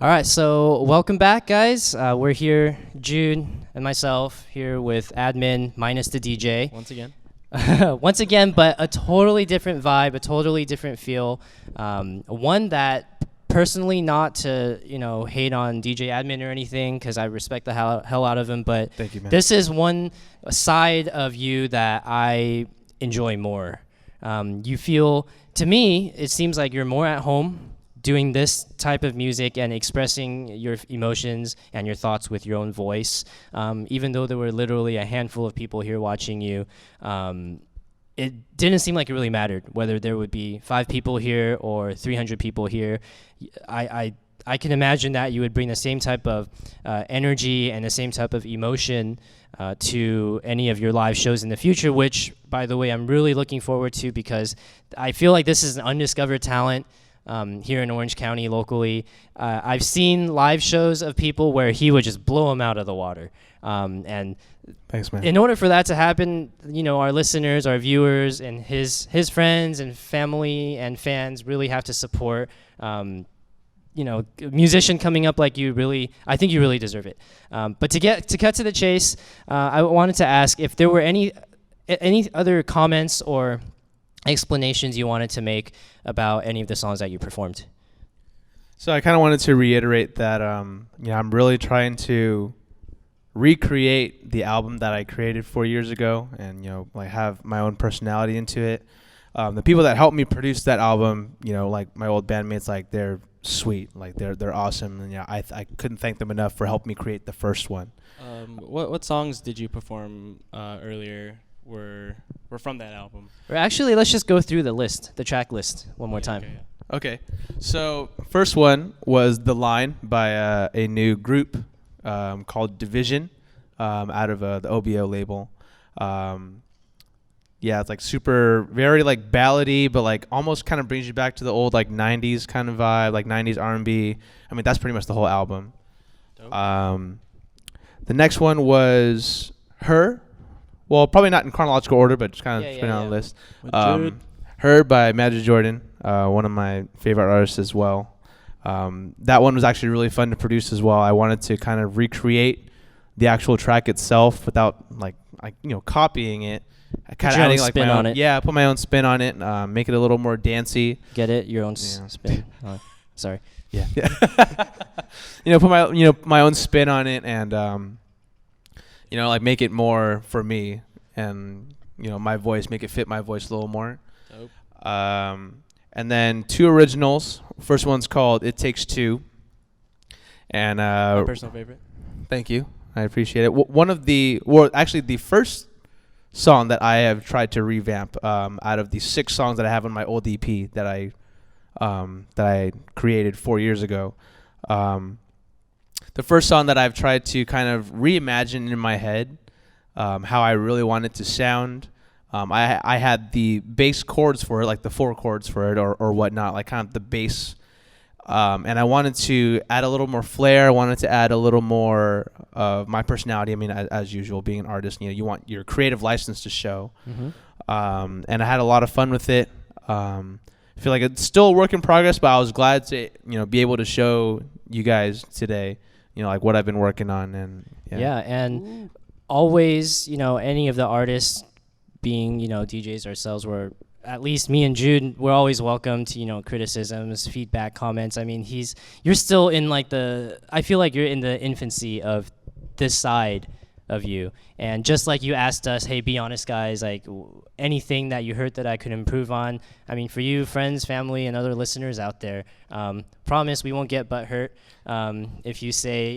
All right, so welcome back, guys. We're here, Jude and myself, here with Admin minus the DJ. Once again. Once again, but a totally different vibe, a totally different feel. One that personally, not to hate on DJ Admin or anything, because I respect the hell out of him, but Thank you, man. this is one side of you that I enjoy more. You feel, to me, it seems like you're more at home doing this type of music and expressing your emotions and your thoughts with your own voice. Even though there were literally a handful of people here watching you, it didn't seem like it really mattered whether there would be 5 people here or 300 people here. I can imagine that you would bring the same type of energy and the same type of emotion to any of your live shows in the future, which, by the way, I'm really looking forward to, because I feel like this is an undiscovered talent here in Orange County locally. I've seen live shows of people where he would just blow them out of the water. And Thanks, man. in order for that to happen, our listeners, our viewers, and his friends and family and fans really have to support. A musician coming up like you, I think you really deserve it. But to cut to the chase, I wanted to ask if there were any other comments or explanations you wanted to make about any of the songs that you performed. So I kind of wanted to reiterate that I'm really trying to recreate the album that I created 4 years ago, and have my own personality into it. The people that helped me produce that album, like my old bandmates, like they're sweet, like they're awesome, and I couldn't thank them enough for helping me create the first one. What songs did you perform earlier were from that album? Or actually, let's just go through the track list one more time. Okay, so first one was The Line by a new group called Division, out of the OBO label. It's like very like ballady, but like almost kind of brings you back to the old like 90s kind of vibe, like 90s R&B. I mean, that's pretty much the whole album. Dope. The next one was Her. Well, probably not in chronological order, but just kind of spin on the list. Her by Magic Jordan, one of my favorite artists as well. That one was actually really fun to produce as well. I wanted to kind of recreate the actual track itself without copying it. I kind of adding like spin my own, on it. Yeah, put my own spin on it, make it a little more dancey. Get it? Your own spin. Sorry. Yeah. Put my own spin on it, and like make it more for me, and my voice, make it fit my voice a little more. Dope. And then 2 originals. First one's called It Takes Two, and My personal favorite. thank you, I appreciate it. Actually the first song that I have tried to revamp out of the 6 songs that I have on my old EP that I created 4 years ago. The first song that I've tried to kind of reimagine in my head, how I really want it to sound. I had the bass chords for it, like the 4 chords for it or whatnot, like kind of the bass. And I wanted to add a little more flair. I wanted to add a little more of my personality. I mean, as usual, being an artist, you want your creative license to show. Mm-hmm. And I had a lot of fun with it. I feel like it's still a work in progress, but I was glad to be able to show you guys today, like what I've been working on. And and always, any of the artists, being DJs ourselves, were, at least me and Jude, we're always welcome to criticisms, feedback, comments. I mean, you're still in I feel like you're in the infancy of this side of you, and just like you asked us, hey, be honest, guys, like anything that you heard that I could improve on. I mean, for you, friends, family, and other listeners out there, promise we won't get butthurt if you say,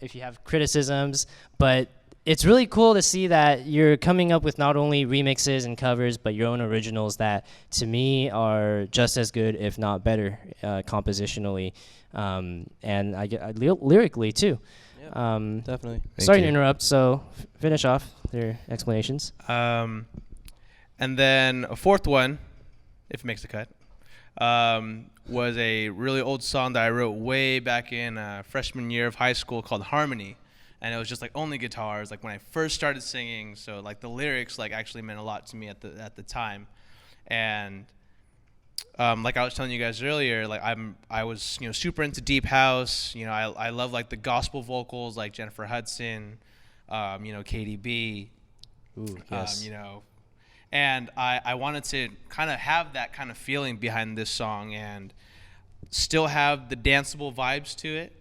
if you have criticisms. But it's really cool to see that you're coming up with not only remixes and covers, but your own originals that, to me, are just as good, if not better, compositionally, and lyrically too. Definitely. Sorry to interrupt. So finish off your explanations. And then a 4th one, if it makes the cut, was a really old song that I wrote way back in freshman year of high school called Harmony. And it was just like only guitars, like when I first started singing. So like the lyrics like actually meant a lot to me at the time. And like I was telling you guys earlier, like I was super into deep house. I love like the gospel vocals like Jennifer Hudson, KDB. Ooh, yes. And I wanted to kind of have that kind of feeling behind this song and still have the danceable vibes to it.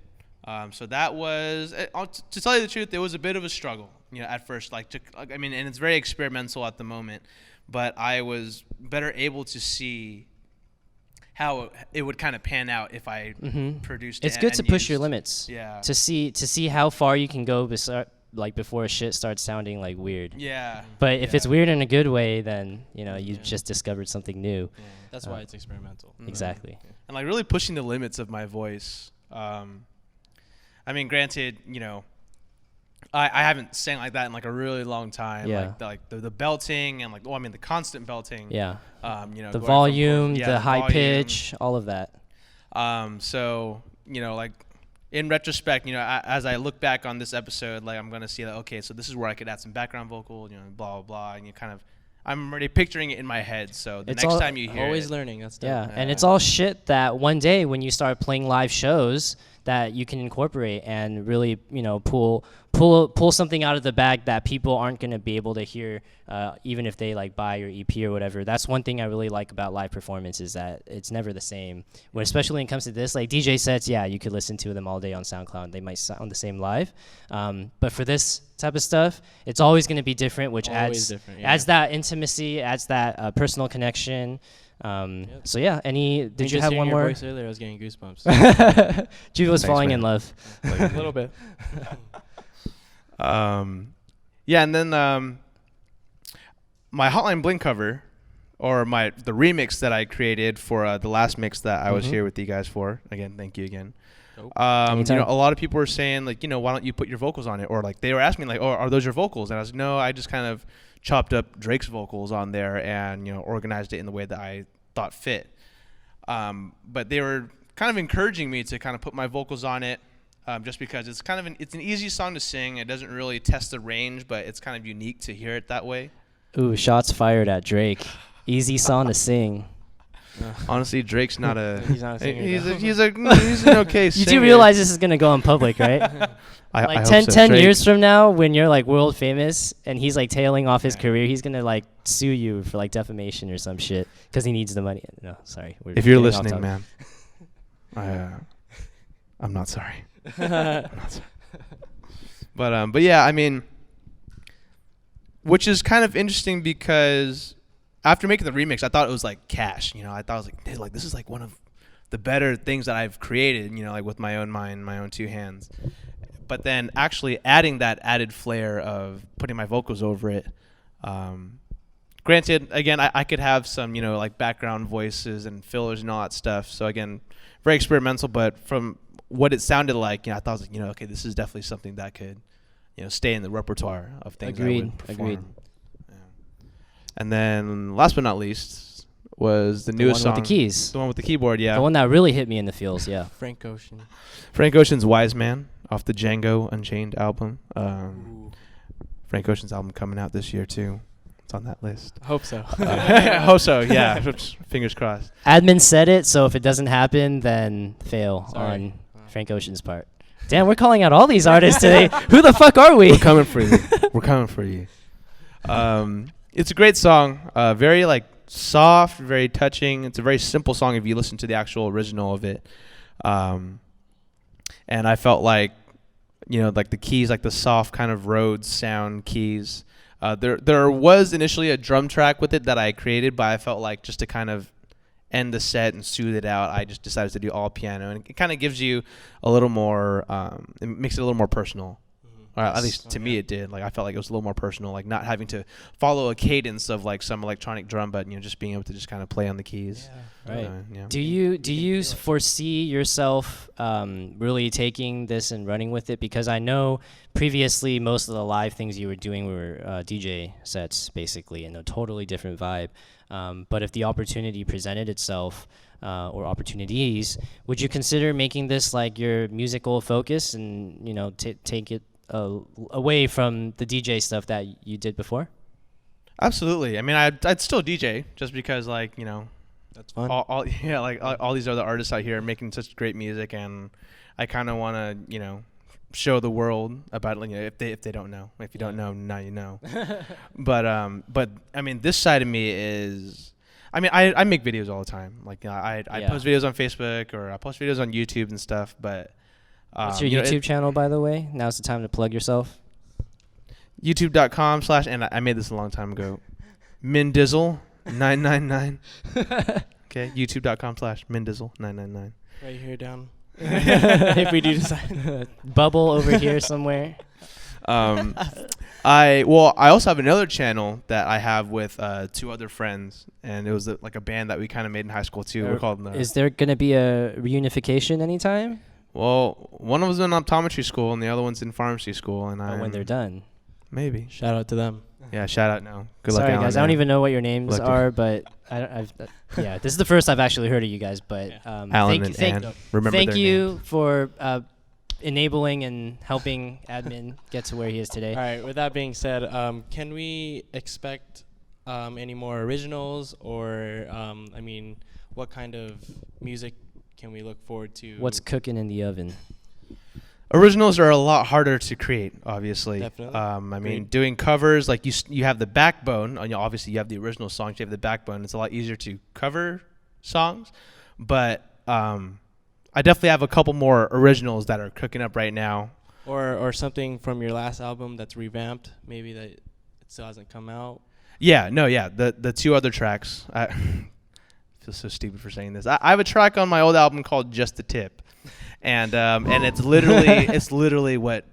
So that was, to tell you the truth, it was a bit of a struggle, at first. And it's very experimental at the moment, but I was better able to see how it would kind of pan out if I produced it. It's good to push your limits. Yeah. To see how far you can go before shit starts sounding like weird. Yeah. But if it's weird in a good way, then you just discovered something new. Yeah. That's why it's experimental. Exactly. And like really pushing the limits of my voice. Granted, I haven't sang like that in like a really long time. Yeah. Like the belting and the constant belting. Yeah. The going volume, from, the high volume. pitch, all of that. So in retrospect, as I look back on this episode, like I'm gonna see that okay, so this is where I could add some background vocal, blah blah blah, and I'm already picturing it in my head. So the next time you hear always it, learning. That's dope. Yeah, and it's all shit that one day when you start playing live shows that you can incorporate and really pull something out of the bag that people aren't going to be able to hear even if they like buy your EP or whatever. That's one thing I really like about live performance is that it's never the same. Especially when it comes to this, like DJ sets, yeah, you could listen to them all day on SoundCloud and they might sound the same live. But for this type of stuff, it's always going to be different, which adds that intimacy, adds that personal connection. So yeah, did you have one more? Voice earlier, I was getting goosebumps. Jude was falling in love. Like a little bit. Yeah, and then my Hotline Bling cover, or the remix that I created for the last mix that I was here with you guys for. Again, thank you again. A lot of people were saying like, why don't you put your vocals on it? Or like they were asking me like, oh, are those your vocals? And I was like, no, I just kind of chopped up Drake's vocals on there and organized it in the way that I thought fit. But they were kind of encouraging me to kind of put my vocals on it, just because it's kind of it's an easy song to sing. It doesn't really test the range, but it's kind of unique to hear it that way. Ooh, shots fired at Drake. Easy song to sing. Honestly, Drake's not a. He's not a singer. He's an okay singer. You do realize this is gonna go in public, right? I 10 years from now, when you're like world famous and he's like tailing off his career, he's gonna like sue you for like defamation or some shit because he needs the money. No, sorry. If you're listening, man, I'm not sorry. I'm not sorry. But yeah, which is kind of interesting because after making the remix, I thought it was like cash. I thought I was like, dude, like this is like one of the better things that I've created. like with my own mind, my own two hands. But then actually adding that added flair of putting my vocals over it. Granted, again, I could have some, like background voices and fillers and all that stuff. So again, very experimental. But from what it sounded like, I thought I was like, okay, this is definitely something that could, stay in the repertoire of things I would perform. Agreed. Yeah. And then last but not least was the newest song. The one with the keys. The one with the keyboard, yeah. The one that really hit me in the feels, yeah. Frank Ocean. Frank Ocean's Wise Man off the Django Unchained album. Frank Ocean's album coming out this year too. It's on that list. Hope so. Hope so, yeah. Fingers crossed. Admin said it, so if it doesn't happen, then fail on Frank Ocean's part. Damn, we're calling out all these artists today. Who the fuck are we? We're coming for you. We're coming for you. It's a great song. Very like soft, very touching. It's a very simple song if you listen to the actual original of it. And I felt like, like the keys, like the soft kind of Rhodes sound keys. There was initially a drum track with it that I created, but I felt like just to kind of end the set and soothe it out, I just decided to do all piano, and it kind of gives you a little more. It makes it a little more personal. Or at least to me it did. Like I felt like it was a little more personal, like not having to follow a cadence of like some electronic drum, but just being able to just kind of play on the keys. Yeah. Right. Yeah. Do you foresee yourself really taking this and running with it? Because I know previously most of the live things you were doing were DJ sets, basically, in a totally different vibe. But if the opportunity presented itself, or opportunities, would you consider making this like your musical focus and take it away from the DJ stuff that you did before? Absolutely. I'd still DJ just because, like, That's fun. All these other artists out here are making such great music, and I kind of want to, show the world about it, if they don't know. If you don't know, now you know. But I mean, this side of me is, I make videos all the time. Like I post videos on Facebook, or I post videos on YouTube and stuff. But what's your YouTube channel, by the way? Now's the time to plug yourself. YouTube.com/ and I made this a long time ago. Mindizzle999. Okay, YouTube.com/ Mindizzle999. Right here down. If we do decide. Bubble over here somewhere. I also have another channel that I have with 2 other friends, and it was like a band that we kind of made in high school too. We're called. Is there gonna be a reunification anytime? Well, one of them's in optometry school, and the other one's in pharmacy school, and when they're done. Maybe. Shout out to them. Yeah, shout out now. Good luck, Sorry, Alan, guys. I don't even know what your names are, but this is the first I've actually heard of you guys. But Alan and Ann, remember thank their you names. for enabling and helping Admin get to where he is today. All right. With that being said, can we expect any more originals, or what kind of music can we look forward to? What's cooking in the oven? Originals are a lot harder to create, obviously. Definitely. Doing covers, like you have the backbone. Obviously, you have the original songs. You have the backbone. It's a lot easier to cover songs, but I definitely have a couple more originals that are cooking up right now. Or something from your last album that's revamped, maybe that it still hasn't come out. The 2 other tracks. I feel so stupid for saying this. I have a track on my old album called "Just the Tip." And it's literally what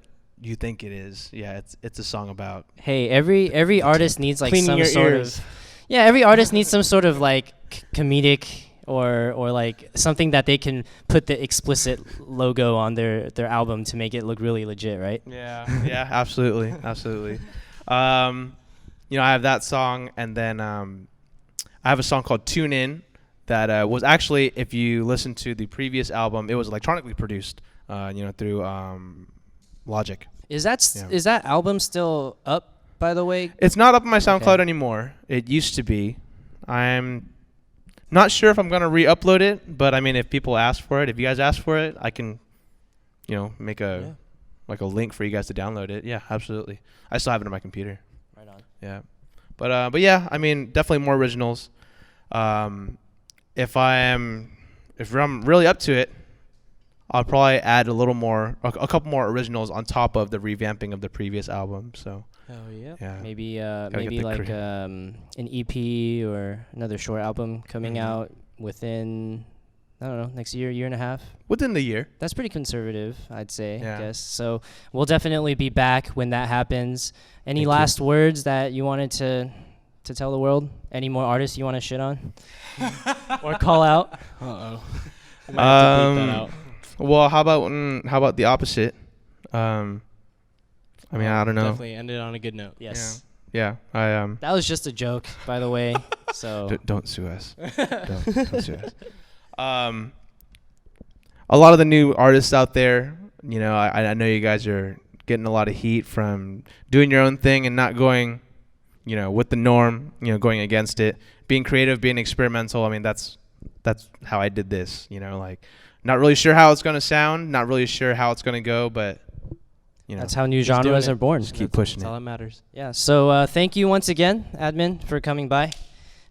you think it is. Yeah, it's a song about. Hey, every artist needs like cleaning some your sort ears. of. Yeah, every artist needs some sort of like comedic or like something that they can put the explicit logo on their album to make it look really legit, right? Yeah, absolutely. I have that song, and then I have a song called "Tune In." That was actually, if you listen to the previous album, it was electronically produced, through Logic. Is that album still up, by the way? It's not up on my SoundCloud anymore. It used to be. I'm not sure if I'm gonna re-upload it, but if people ask for it, if you guys ask for it, I can, make a link for you guys to download it. Yeah, absolutely. I still have it on my computer. Right on. Yeah, but yeah, definitely more originals. If I'm really up to it, I'll probably add a couple more originals on top of the revamping of the previous album. So. Hell yeah. Yeah. Maybe like an EP or another short album coming out within, I don't know, next year and a half. Within the year. That's pretty conservative, I'd say. Yeah. I guess. So we'll definitely be back when that happens. Any Thank last words that you wanted to tell the world? Any more artists you want to shit on or call out? I might have to bleep that out. Well, how about the opposite? I don't know. Definitely ended on a good note. Yes. Yeah. That was just a joke, by the way. So don't sue us. don't sue us. A lot of the new artists out there, I know you guys are getting a lot of heat from doing your own thing and not going, with the norm, going against it, being creative, being experimental. That's how I did this, not really sure how it's going to sound, not really sure how it's going to go, but that's how new genres are born. Just keep pushing That's all that matters. Yeah. So thank you once again, Admin, for coming by.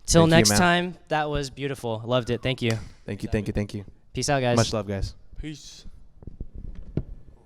Till Thank you, next man. time, that was beautiful. Loved it. Thank you. Thank you. Peace out, guys. Much love, guys. Peace.